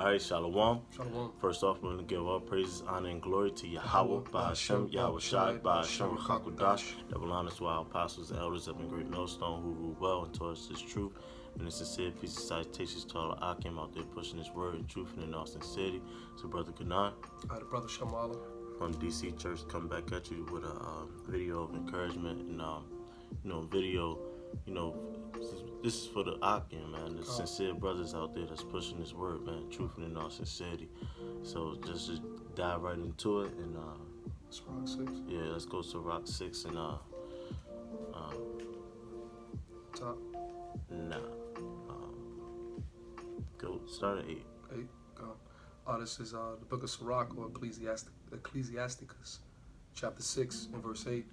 All right, Shalom. Shalom. First off, we're going to give all praises, honor, and glory to Yahweh, Ahchyam, Yahweh Shai, Ahchyam Hakwadash, that will honor to our apostles and elders of the great millstone who rule well and taught us this truth. And a sincere peace and salutations to all the Ahchyam out there pushing this word and truth and in all sincerity. So, Brother Kanan, The brother Shamala. from DC Church, come back at you with a video of encouragement and, video, this is for the Ahchyam, man, the sincere brothers out there that's pushing this word, man, truth and in all sincerity. So just dive right into it, and It's Rock 6. yeah, let's go to Rock 6 and Top go start at 8. 8. This is the book of Sirach, or Ecclesiasticus, chapter 6 and verse 8.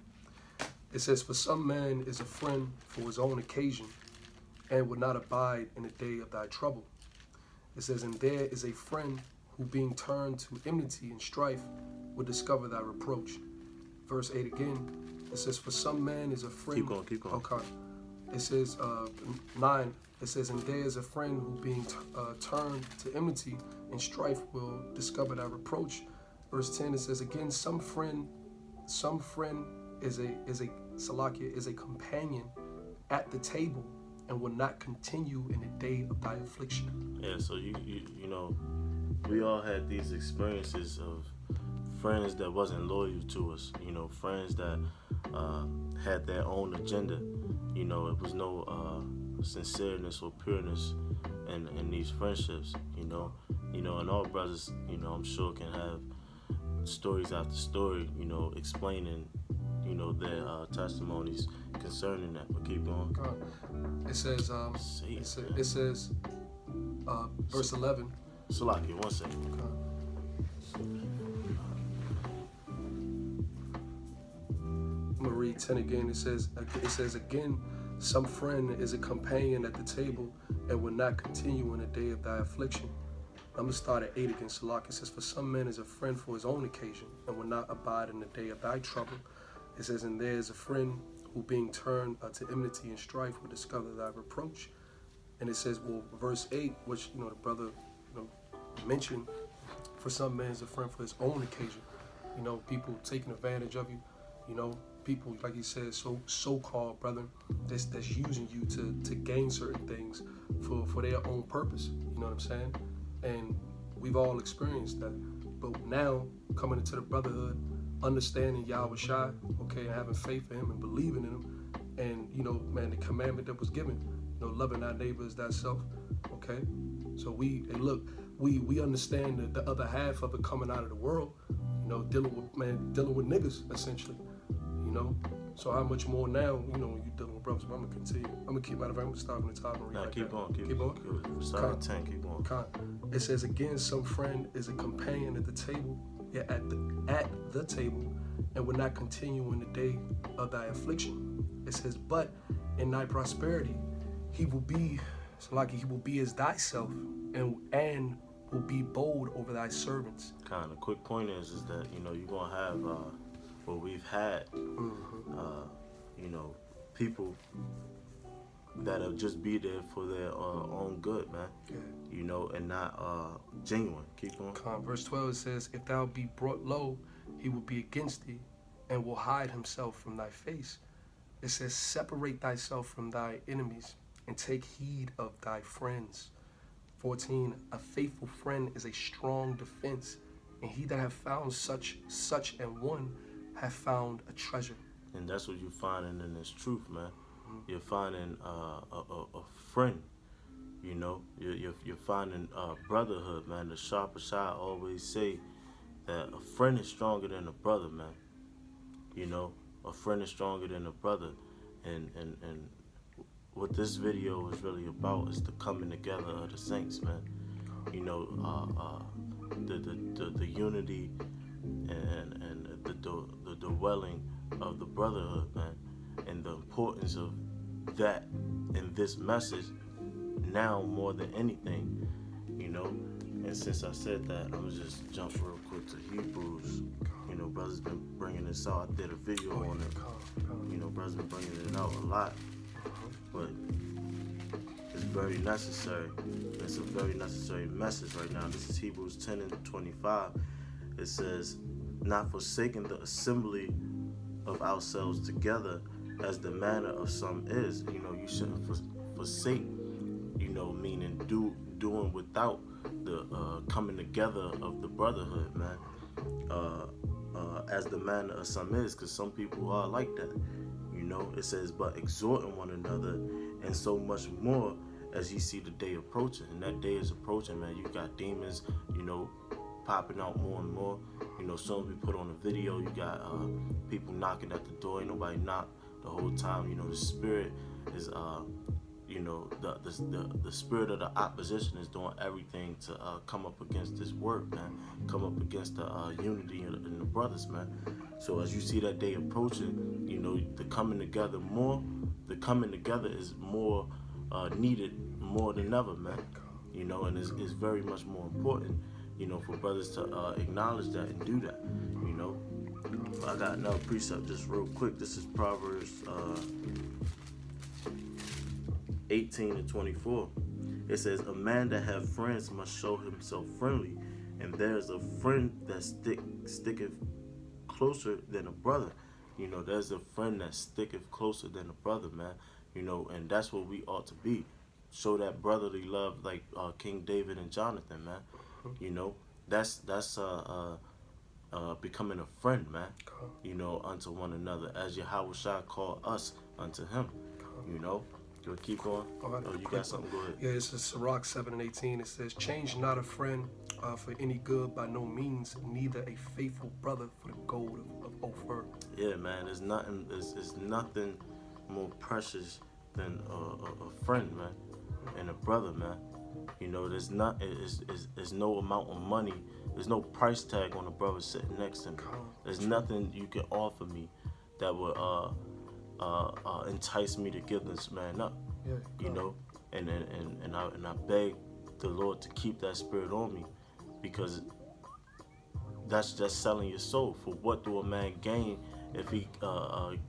It says, "For some man is a friend for his own occasion, and will not abide in the day of thy trouble." It says, "And there is a friend who, being turned to enmity and strife, will discover thy reproach." Verse 8 again. It says, "For some man is a friend." Keep going. Okay. It says 9. It says, "And there is a friend who, being turned to enmity and strife, will discover thy reproach." Verse 10. It says again, some friend is a companion at the table, and will not continue in the day of thy affliction. Yeah, so you know, we all had these experiences of friends that wasn't loyal to us, friends that had their own agenda. It was no sincereness or pureness in these friendships, and all brothers, I'm sure can have stories after story, explaining, their testimonies concerning that. But keep going. It says, verse 11. Salaki, 1 second. I'm gonna read 10 again. It says again, some friend is a companion at the table, and will not continue in the day of thy affliction. I'm gonna start at 8 again. Salak. It says, "For some man is a friend for his own occasion, and will not abide in the day of thy trouble." It says, "And there is a friend who, being turned to enmity and strife, will discover thy reproach." And it says, verse 8, which the brother mentioned, "For some man is a friend for his own occasion." People taking advantage of you. People, like he said, so-called brethren that's using you to gain certain things for their own purpose. You know what I'm saying? And we've all experienced that. But now, coming into the brotherhood, understanding Yahweh Shai, okay, and having faith in him and believing in him, and the commandment that was given, loving our neighbor as thyself, okay? So we understand the other half of it coming out of the world, dealing with niggas, essentially, So how much more now, when you're dealing with brothers? But I'm gonna continue. I'm gonna keep I'm gonna start from the top and read. No, right keep there. on. Keep on. Start at 10. Keep going. It says again, some friend is a companion at the table, at the table, and will not continue in the day of thy affliction. It says, "But in thy prosperity, he will be as thyself, and will be bold over thy servants." The quick point is that you're gonna have what we've had, people that'll just be there for their own good, man. Yeah. And not genuine. Keep going. Verse 12, it says, "If thou be brought low, he will be against thee, and will hide himself from thy face." It says, "Separate thyself from thy enemies, and take heed of thy friends." 14, "A faithful friend is a strong defense, and he that hath found such an one hath found a treasure." And that's what you're finding in this truth, man. You're finding a friend. You're finding brotherhood, man. The sharper side always say that a friend is stronger than a brother, man. A friend is stronger than a brother, and what this video is really about is the coming together of the saints, man. The unity and the dwelling of the brotherhood, man, and the importance of that in this message now more than anything, And since I said that, I'm gonna just jump real quick to Hebrews. Brothers been bringing this out. I did a video on it. Brothers been bringing it out a lot. But it's very necessary. It's a very necessary message right now. This is Hebrews 10 and 25. It says, not forsaking the assembly of ourselves together as the manner of some is. You shouldn't forsake, meaning doing without the coming together of the brotherhood, man. As the manner of some is, because some people are like that. It says, but exhorting one another, and so much more as you see the day approaching. And that day is approaching, man. You got demons, popping out more and more. Soon we put on a video, you got people knocking at the door. Ain't nobody knocked the whole time. The spirit is the spirit of the opposition is doing everything to come up against this work, man. Come up against the unity in the brothers, man. So as you see that day approaching, the coming together is more needed more than ever, man. And it's very much more important, for brothers to acknowledge that and do that, I got another precept just real quick. This is Proverbs 18 and 24. It says, a man that have friends must show himself friendly, and there's a friend that sticketh closer than a brother. There's a friend that sticketh closer than a brother, man. And that's what we ought to be. Show that brotherly love like King David and Jonathan, man. That's becoming a friend, man. Unto one another, as Yahweh called us unto him. You'll keep going. Oh, you got something? Go ahead. Yeah, this is Sirach 7 and 18. It says, change not a friend for any good by no means, neither a faithful brother for the gold of Ophir. Yeah, man. There's nothing more precious than a friend, man, and a brother, man. There's no amount of money. There's no price tag on a brother sitting next to me. There's nothing you can offer me that would entice me to give this man up. Yeah, and I beg the Lord to keep that spirit on me, because that's just selling your soul. For what do a man gain if he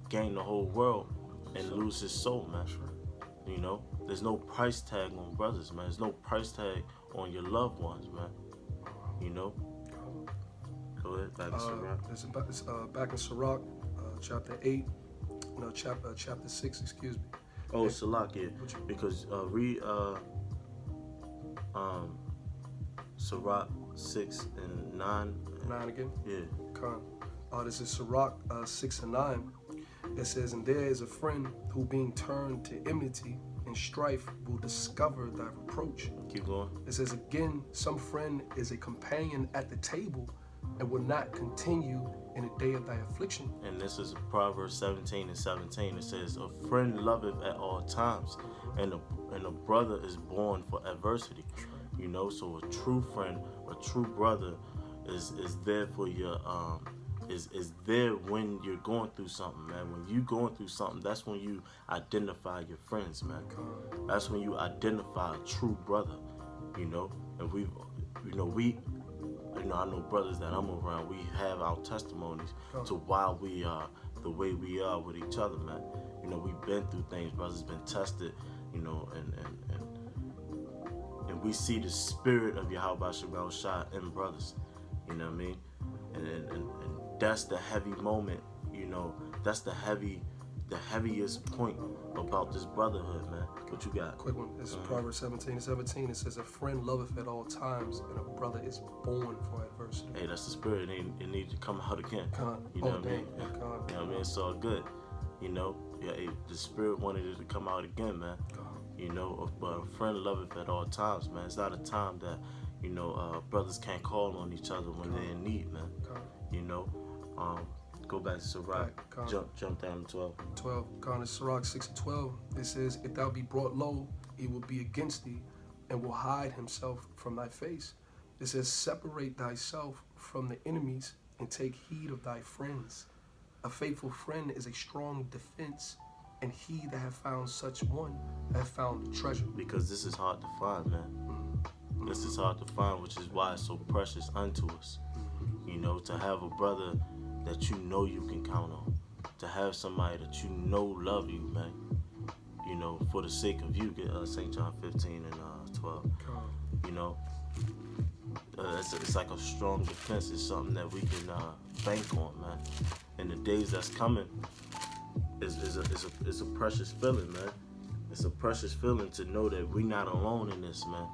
gain the whole world and lose his soul, man? There's no price tag on brothers, man. There's no price tag on your loved ones, man. Go ahead, back in Sirach. Back in Sirach, chapter 8. No, chapter 6, excuse me. Oh, Salak, yeah. Because read Sirach 6 and 9. 9 again? Yeah. This is Sirach 6 and 9. It says, and there is a friend who being turned to enmity and strife will discover thy reproach. Keep going. It says again, some friend is a companion at the table and will not continue in the day of thy affliction. And this is Proverbs 17 and 17. It says, a friend loveth at all times, and a brother is born for adversity. So a true friend, a true brother is there for your is there when you're going through something, man. When you're going through something, that's when you identify your friends, man. That's when you identify a true brother, and I know brothers that I'm around, we have our testimonies to why we are the way we are with each other, man. We've been through things, brothers been tested, and we see the spirit of Yahweh Shai in brothers, you know what I mean? And that's the heavy moment, that's the heaviest point about this brotherhood, man. What you got? Quick one. This is Proverbs 17 and 17. It says, a friend loveth at all times, and a brother is born for adversity. Hey, that's the spirit. It needs to come out again. You know what I mean? You know what I mean? It's all good. The spirit wanted it to come out again, man. But a friend loveth at all times, man. It's not a time that, brothers can't call on each other when they're in need, man. Go back to Sirach. Jump down to 12. Sirach 6 and 12. It says, if thou be brought low, he will be against thee, and will hide himself from thy face. It says, separate thyself from the enemies, and take heed of thy friends. A faithful friend is a strong defense, and he that hath found such one hath found the treasure. Because this is hard to find, man. This is hard to find, which is why it's so precious unto us. To have a brother that you can count on. To have somebody that love you, man. you know, for the sake of you. Get St. John 15 and 12. You know, it's like a strong defense. It's something that we can bank on, man. In the days that's coming, it's a precious feeling, man. It's a precious feeling to know that we're not alone in this, man.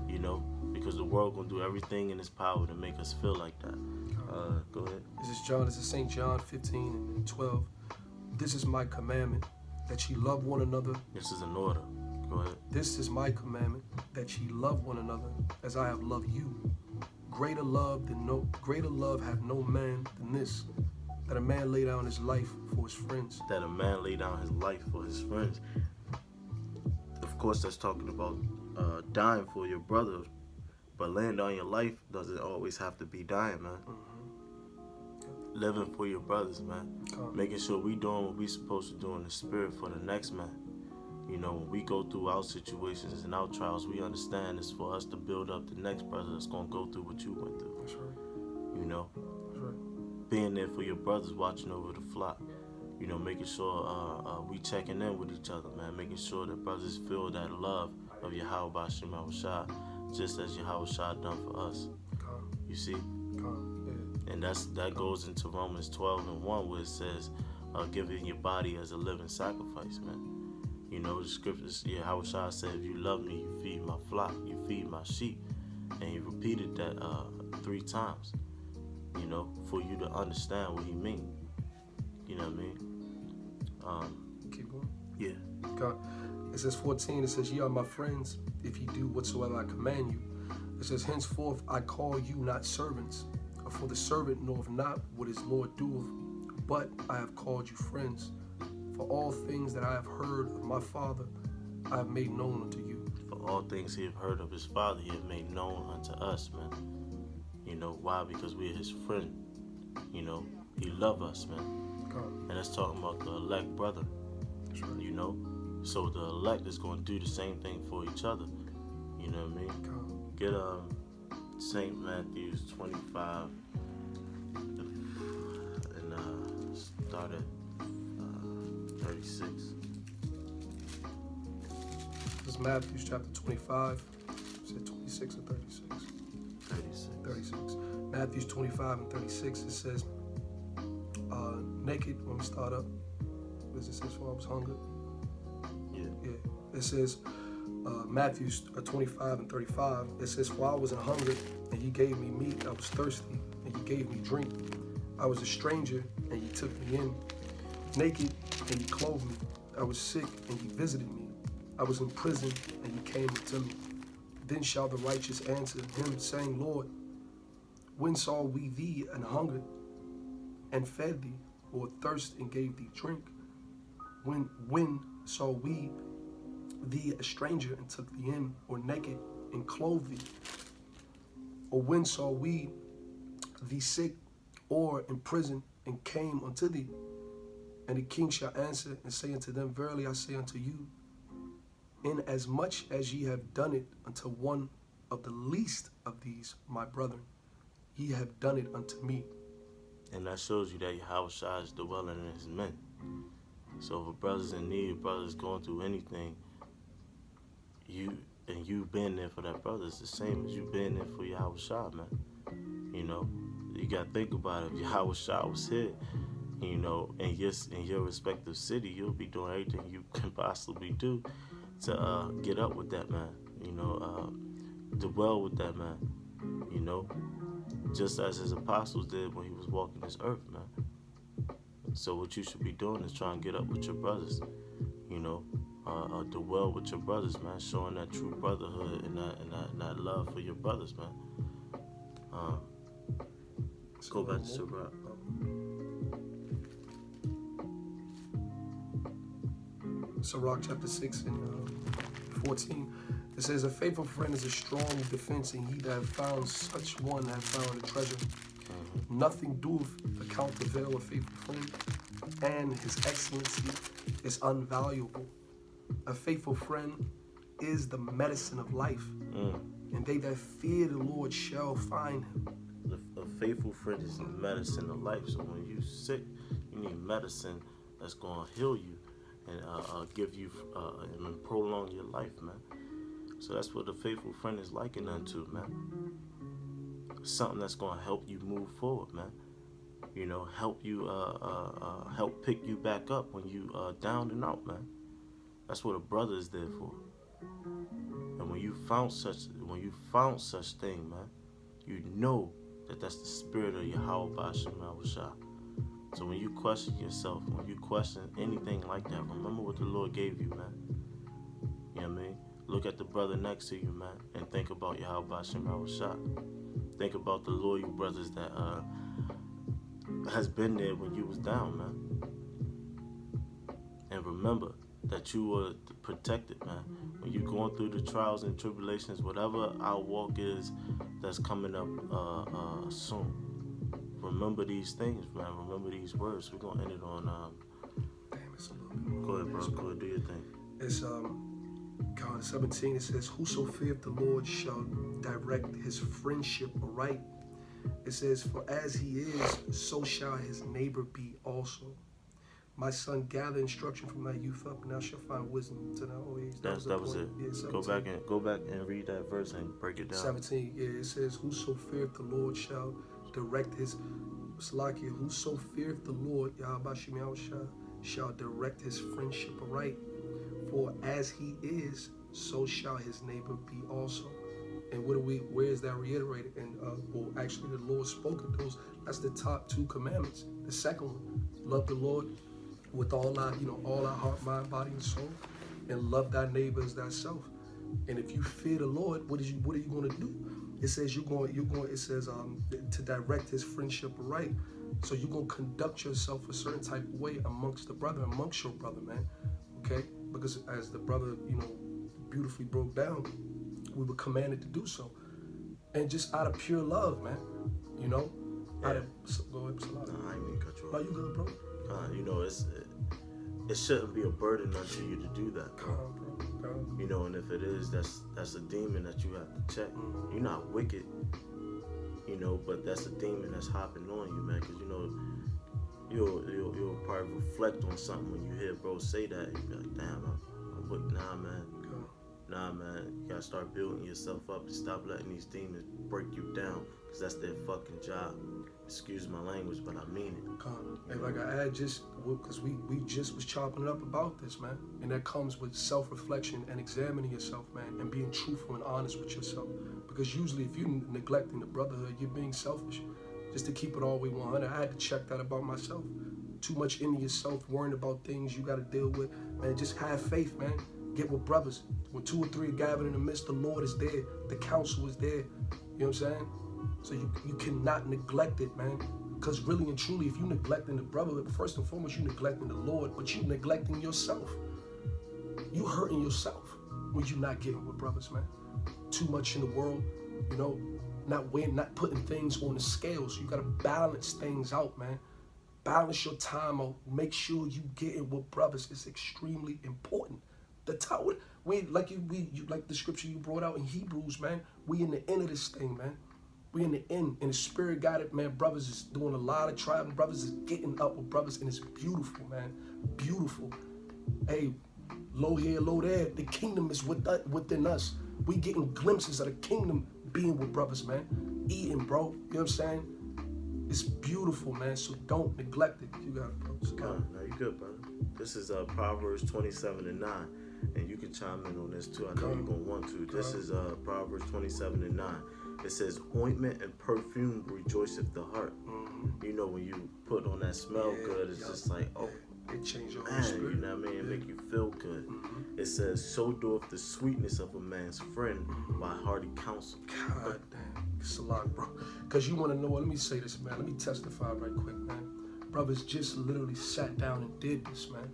You know, because the world gonna do everything in its power to make us feel like that. Go ahead. This is St. John 15 and 12. This is my commandment, that ye love one another. This is an order. Go ahead. This is my commandment, that ye love one another as I have loved you. Greater love hath no man than this, that a man lay down his life for his friends. That a man lay down his life for his friends. Of course, that's talking about dying for your brother, but laying down your life doesn't always have to be dying, man. Living for your brothers, man. Making sure we doing what we supposed to do in the spirit for the next man. You know, when we go through our situations and our trials, we understand it's for us to build up the next brother that's going to go through what you went through. That's right. You know? That's right. Being there for your brothers, watching over the flock. You know, making sure we checking in with each other, man. Making sure that brothers feel that love of Yahweh Ahchyam A Friend, just as Yahweh done for us. You see? And that goes into Romans 12 and 1, where it says, giving your body as a living sacrifice, man. You know, the scriptures, Yahweh said, if you love me, you feed my flock, you feed my sheep. And he repeated that 3 times, you know, for you to understand what he means. You know what I mean? Keep going. Yeah. God. It says 14, it says, ye are my friends, if ye do whatsoever I command you. It says, henceforth I call you not servants, for the servant knoweth not what his Lord doeth, but I have called you friends. For all things that I have heard of my Father, I have made known unto you. For all things he have heard of his Father, he have made known unto us, man. You know, why? Because we are his friend. You know, he love us, man. God. And that's talking about the elect brother. That's right. You know? So the elect is going to do the same thing for each other. You know what I mean? God. Get St. Matthew's 25 and start at 36. This is Matthew chapter 25. Is it 26 or 36? 36. Matthew 25 and 36, it says, naked, when we start up, what does it say, for I was hungry? Yeah. It says, Matthew 25 and 35, it says, for I was an hunger, and ye gave me meat. I was thirsty, and ye gave me drink. I was a stranger, and ye took me in. Naked, and ye clothed me. I was sick, and ye visited me. I was in prison, and ye came to me. Then shall the righteous answer him, saying, Lord, when saw we thee an hungered, and fed thee, or thirst, and gave thee drink? When saw we thee a stranger, and took thee in, or naked, and clothed thee? Or when saw we thee sick, or in prison, and came unto thee? And the king shall answer and say unto them, verily I say unto you, inasmuch as ye have done it unto one of the least of these my brethren, ye have done it unto me. And that shows you that Yahweh is dwelling in his men. So if a brother's in need, brother's going through anything, you've been there for that brother. It's the same as you've been there for Yahweh, man. You know, you got to think about it. If Yahweh was here, you know, in your respective city, you'll be doing everything you can possibly do to get up with that man, you know, dwell with that man, you know, just as his apostles did when he was walking this earth, man. So what you should be doing is trying to get up with your brothers, you know, dwell with your brothers, man, showing that true brotherhood and that love for your brothers, man. Go back to Sirach. Sirach chapter 6 and 14. It says, a faithful friend is a strong defense, and he that have found such one have found a treasure. Nothing doeth account avail a faithful friend, and his excellency is unvaluable. A faithful friend is the medicine of life, and they that fear the Lord shall find him. A faithful friend is the medicine of life. So when you're sick, you need medicine that's going to heal you and give you and prolong your life, man. So that's what a faithful friend is likened unto, man. Something that's gonna help you move forward, man. You know, help you help pick you back up when you down and out, man. That's what a brother is there for. And when you found such thing, man, you know that that's the spirit of Yahweh Ba'Shem Yahushua. So when you question yourself, when you question anything like that, remember what the Lord gave you, man. You know what I mean? Look at the brother next to you, man, and think about Yahweh Ba'Shem Yahushua. Think about the loyal brothers that has been there when you was down, man. And remember that you were protected, man. When you're going through the trials and tribulations, whatever our walk is that's coming up soon, remember these things, man. Remember these words. We're going to end it on... Damn, it's a little bit more. Go ahead, bro. Go ahead, do your thing. It's God 17, it says, whoso feareth the Lord shall direct his friendship aright. It says, for as he is, so shall his neighbor be also. My son, gather instruction from thy youth up, and thou shalt find wisdom to thy old age. That was it. Yeah, go back and read that verse and break it down. 17, yeah, it says, whoso feareth the Lord shall direct his Salakia, whoso feareth the Lord, Yahweh shall direct his friendship aright. For as he is, so shall his neighbor be also. And where is that reiterated? And well, actually, the Lord spoke of those. That's the top two commandments. The second one, love the Lord with all our heart, mind, body, and soul, and love thy neighbor as thyself. And if you fear the Lord, what are you going to do? It says it says to direct his friendship right. So you're going to conduct yourself a certain type of way amongst your brother, man. Okay? Because as the brother, beautifully broke down, we were commanded to do so. And just out of pure love, man. Yeah. Go ahead, Salah. Nah, I ain't mean to cut you off. No, you good, bro? It shouldn't be a burden unto you to do that. Calm, bro. And if it is, that's a demon that you have to check. Mm-hmm. You're not wicked, but that's a demon that's hopping on you, man. Because you'll probably reflect on something when you hear bro say that. You be like, damn, I'm wicked. Nah, man. You gotta start building yourself up and stop letting these demons break you down. Because that's their fucking job. Excuse my language, but I mean it. If I got to add, because we just was chopping it up about this, man. And that comes with self-reflection and examining yourself, man, and being truthful and honest with yourself. Because usually if you're neglecting the brotherhood, you're being selfish. Just to keep it all the way 100, I had to check that about myself. Too much into yourself, worrying about things you got to deal with. Man, just have faith, man. Get with brothers. When 2 or 3 are gathered in the midst, the Lord is there. The counsel is there. You know what I'm saying? So you cannot neglect it, man. Because really and truly, if you're neglecting the brotherhood, first and foremost, you're neglecting the Lord, but you're neglecting yourself. You hurting yourself when you're not getting with brothers, man. Too much in the world, not putting things on the scales. You gotta balance things out, man. Balance your time out. Make sure you getting with brothers. It's extremely important. The time like the scripture you brought out in Hebrews, man. We in the end of this thing, man. We in the end, and the spirit got it, man. Brothers is doing a lot of trial, brothers is getting up with brothers, and it's beautiful, man. Beautiful. Hey, low here, low there. The kingdom is within us. We getting glimpses of the kingdom being with brothers, man. Eating, bro. You know what I'm saying? It's beautiful, man. So don't neglect it. You got it, bro. No, you good, brother. This is Proverbs 27:9. And you can chime in on this too. I know you're going to want to. This is Proverbs 27:9. It says, ointment and perfume rejoiceth the heart. Mm-hmm. When you put on that smell good, it's just like, it changes your man, spirit. You know what I mean? It make you feel good. Mm-hmm. It says, so doeth the sweetness of a man's friend by hearty counsel. God damn. It's a lot, bro. Because you want to know what? Let me say this, man. Let me testify right quick, man. Brothers just literally sat down and did this, man.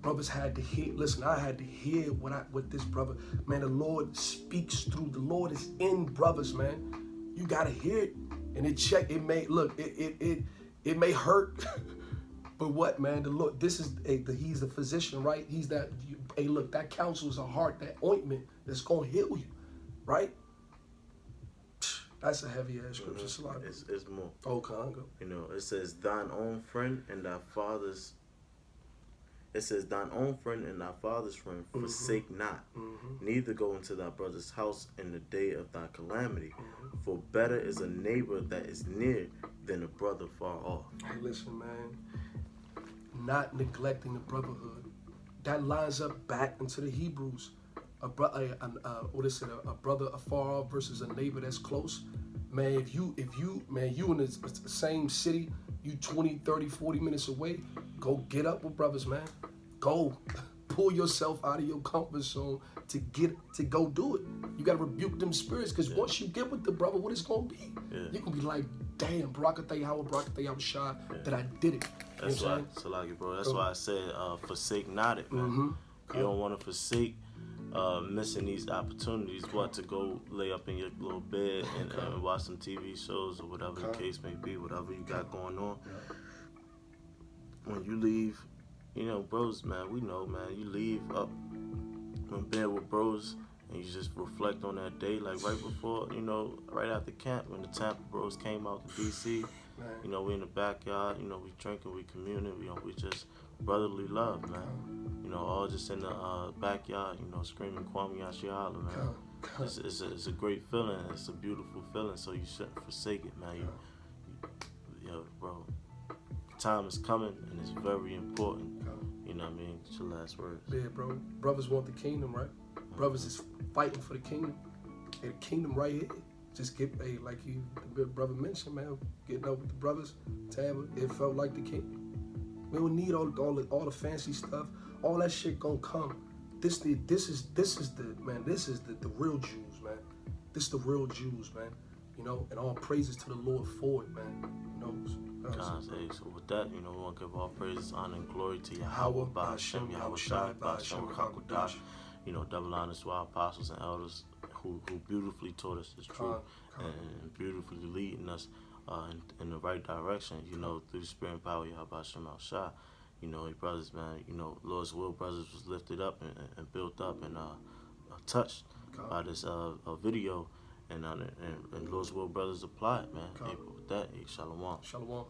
Brothers had to hear. Listen, I had to hear what this brother, man. The Lord speaks through. The Lord is in brothers, man. You gotta hear it, and it may hurt, but what, man? The Lord, He's the physician, right? He's that. Hey, look, that counsel is a heart, that ointment that's gonna heal you, right? That's a heavy ass scripture. Mm-hmm. It's more. Oh, Congo. It says, thine own friend and thy father's. It says, "Thine own friend and thy father's friend forsake not, neither go into thy brother's house in the day of thy calamity. For better is a neighbor that is near than a brother far off." Hey, listen, man. Not neglecting the brotherhood. That lines up back into the Hebrews. A brother afar off versus a neighbor that's close. Man, if you in the same city, you 20, 30, 40 minutes away, go get up with brothers, man. Go pull yourself out of your comfort zone to go do it. You gotta rebuke them spirits, because once you get with the brother, what it's gonna be? You're gonna be like, damn, Barakatay Shah, that I did it. That's why, Salaki, bro. That's why I said, forsake not it, man. You don't want to forsake missing these opportunities. What, to go lay up in your little bed and watch some TV shows or whatever the case may be, whatever you got going on. When you leave, you know, bros, man, we know, man, you leave up in bed with bros and you just reflect on that day, like right before, you know, right after camp, when the Tampa bros came out to DC. You know, we in the backyard, you know, we drinking, we communing, you know, we just brotherly love, man. You know, all just in the backyard, you know, screaming Kwame Ashiala, man. It's a great feeling. It's a beautiful feeling, so you shouldn't forsake it, man. Yo, bro, time is coming, and it's very important. You know what I mean? It's your last words. Yeah, bro. Brothers want the kingdom, right? Brothers is fighting for the kingdom. And the kingdom right here. Just get, like the brother mentioned, man, getting up with the brothers, Tampa, it felt like the kingdom. We don't need all the fancy stuff. All that shit gonna come. This is the real Jews, man. This is the real Jews, man. You know, and all praises to the Lord for it, man. You know. So with that, you know, we want to give all praises, honor, and glory to Yahweh, Ba'ashem, Yahweh Shai, Ba'ashem, Rakakudash. You know, double honors to our apostles and elders who beautifully taught us this truth and beautifully leading us in the right direction, you know, through the spirit and power of Yahweh Shem Al Shah. You know, your brothers, man, you know, Lord's will brothers was lifted up and built up and touched by this video, and Lord's will brothers applied, man. With that, shalom. Shalom.